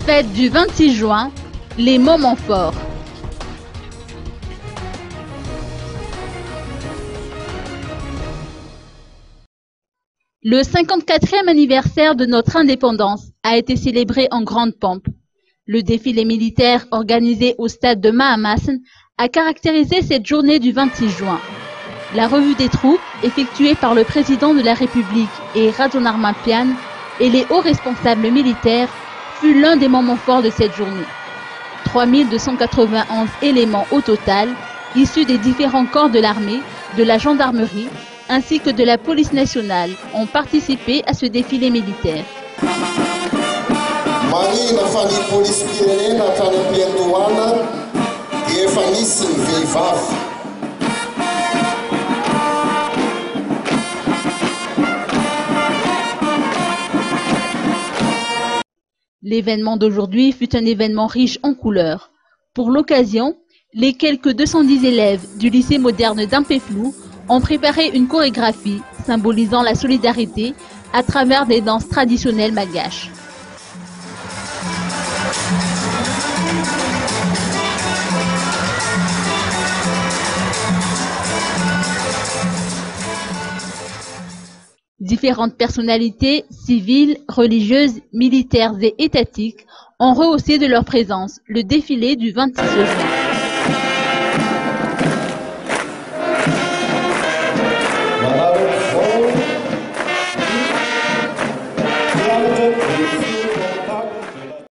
Fête du 26 juin, les moments forts. Le 54e anniversaire de notre indépendance a été célébré en grande pompe. Le défilé militaire organisé au stade de Mahamasn a caractérisé cette journée du 26 juin. La revue des troupes, effectuée par le président de la République et Radon Armapian et les hauts responsables militaires, fut l'un des moments forts de cette journée. 3291 éléments au total, issus des différents corps de l'armée, de la gendarmerie, ainsi que de la police nationale, ont participé à ce défilé militaire. L'événement d'aujourd'hui fut un événement riche en couleurs. Pour l'occasion, les quelques 210 élèves du lycée moderne d'Ampeflou ont préparé une chorégraphie symbolisant la solidarité à travers des danses traditionnelles malgaches. Différentes personnalités civiles, religieuses, militaires et étatiques ont rehaussé de leur présence le défilé du 26 juin.